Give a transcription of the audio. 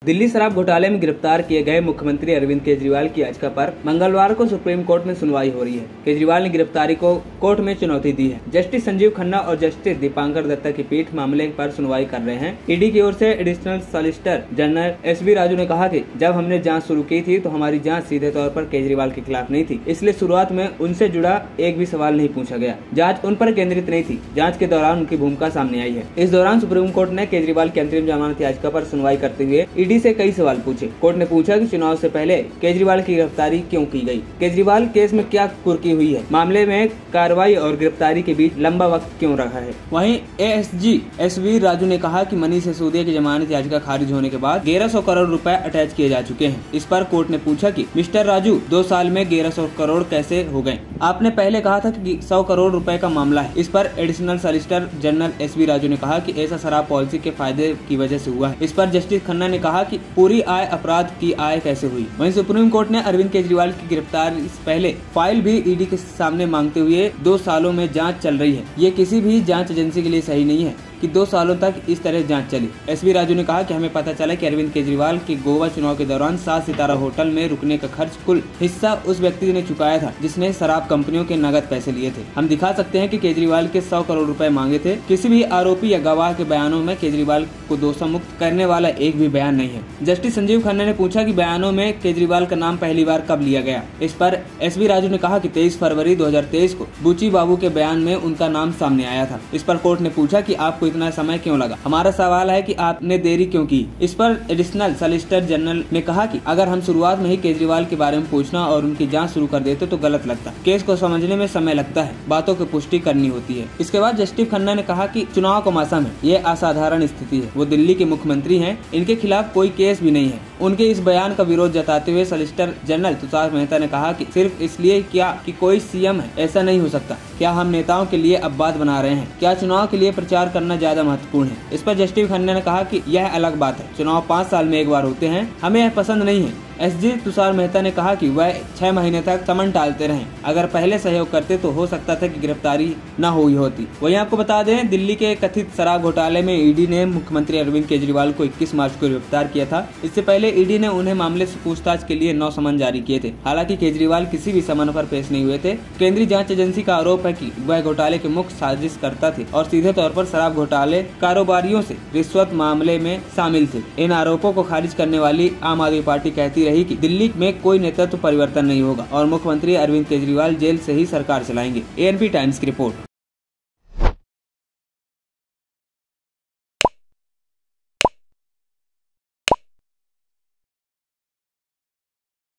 दिल्ली शराब घोटाले में गिरफ्तार किए गए मुख्यमंत्री अरविंद केजरीवाल की याचिका पर मंगलवार को सुप्रीम कोर्ट में सुनवाई हो रही है। केजरीवाल ने गिरफ्तारी को कोर्ट में चुनौती दी है। जस्टिस संजीव खन्ना और जस्टिस दीपांकर दत्ता की पीठ मामले पर सुनवाई कर रहे हैं। ईडी की ओर से additional solicitor general SB Raju ने कहा कि जब हमने जांच शुरू की थी तो हमारी जांच सीधे तौर पर केजरीवाल के खिलाफ नहीं थी, इसलिए शुरुआत में उनसे जुड़ा एक भी सवाल नहीं पूछा गया। जांच उन पर केंद्रित नहीं थी। जांच के दौरान उनकी भूमिका सामने आई है। इस दौरान सुप्रीम कोर्ट ने केजरीवाल की अंतरिम जमानत याचिका पर सुनवाई करते हुए ईडी से कई सवाल पूछे। कोर्ट ने पूछा कि चुनाव से पहले केजरीवाल की गिरफ्तारी क्यों की गई, केजरीवाल केस में क्या कुर्की हुई है, मामले में कार्रवाई और गिरफ्तारी के बीच लंबा वक्त क्यों रहा है। वहीं एएसजी एसवी राजू ने कहा कि मनीष सिसोदिया की जमानत याचिका खारिज होने के बाद 1100 करोड़ रुपए अटैच किए जा चुके हैं। इस पर कोर्ट ने पूछा कि मिस्टर राजू 2 साल में 1100 करोड़ कैसे हो गए, आपने पहले कहा था कि 100 करोड़ रुपए का मामला है। इस पर additional solicitor general SV Raju ने कहा कि ऐसा शराब पॉलिसी के फायदे की वजह से हुआ है। इस पर जस्टिस खन्ना ने कहा कि पूरी आय अपराध की आय कैसे हुई। वहीं सुप्रीम कोर्ट ने अरविंद केजरीवाल की गिरफ्तारी से पहले फाइल भी ईडी के सामने मांगते हुए 2 सालों में जांच चल रही है। ये किसी भी जांच एजेंसी के लिए सही नहीं है कि 2 सालों तक इस तरह जांच चली। एसवी राजू ने कहा कि हमें पता चला कि अरविंद केजरीवाल के गोवा चुनाव के दौरान 7 सितारा होटल में रुकने का खर्च कुल हिस्सा उस व्यक्ति ने चुकाया था जिसने शराब कंपनियों के नगद पैसे लिए थे। हम दिखा सकते हैं कि केजरीवाल के 100 करोड़ रुपए मांगे थे। किसी भी आरोपी या गवाह के बयानों में केजरीवाल को दोषा मुक्त करने वाला एक भी बयान नहीं है। जस्टिस संजीव खन्ना ने पूछा कि बयानों में केजरीवाल का नाम पहली बार कब लिया गया। इस पर एसवी राजू ने कहा कि 23 फरवरी 2023 को बुची बाबू के बयान में उनका नाम सामने आया था। इस पर कोर्ट ने पूछा कि आपको इतना समय क्यों लगा, हमारा सवाल है कि आपने देरी क्यों की। इस पर एडिशनल सॉलिसिटर जनरल ने कहा कि अगर हम शुरुआत में ही केजरीवाल के बारे में पूछना और उनकी जांच शुरू कर देते तो गलत लगता। केस को समझने में समय लगता है, बातों की पुष्टि करनी होती है। इसके बाद जस्टिस खन्ना ने कहा कि चुनाव का मौसम है, ये असाधारण स्थिति है। वो दिल्ली के मुख्यमंत्री हैं, इनके खिलाफ कोई केस भी नहीं है। उनके इस बयान का विरोध जताते हुए सॉलिसिटर जनरल तुषार मेहता ने कहा कि सिर्फ इसलिए क्या कि कोई सीएम है ऐसा नहीं हो सकता। क्या हम नेताओं के लिए अपवाद बना रहे हैं? क्या चुनाव के लिए प्रचार करना ज्यादा महत्वपूर्ण है? इस पर जस्टिस खन्ना ने कहा कि यह अलग बात है, चुनाव 5 साल में एक बार होते हैं, हमें यह पसंद नहीं है। एसजी तुषार मेहता ने कहा कि वह 6 महीने तक समन टालते रहे। अगर पहले सहयोग करते तो हो सकता था कि गिरफ्तारी न हुई होती। वहीं आपको बता दें, दिल्ली के कथित शराब घोटाले में ईडी ने मुख्यमंत्री अरविंद केजरीवाल को 21 मार्च को गिरफ्तार किया था। इससे पहले ईडी ने उन्हें मामले से पूछताछ के लिए 9 समन जारी किए थे। हालांकि केजरीवाल किसी भी समन पर पेश नहीं हुए थे। केंद्रीय जांच एजेंसी का आरोप है कि वह घोटाले के मुख्य साजिशकर्ता थे और सीधे तौर पर शराब घोटाले कारोबारियों से रिश्वत मामले में शामिल थे। इन आरोपों को खारिज करने वाली आम आदमी पार्टी कहती रही कि दिल्ली में कोई नेतृत्व परिवर्तन नहीं होगा और मुख्यमंत्री अरविंद केजरीवाल जेल से ही सरकार चलाएंगे। एएनपी टाइम्स की रिपोर्ट।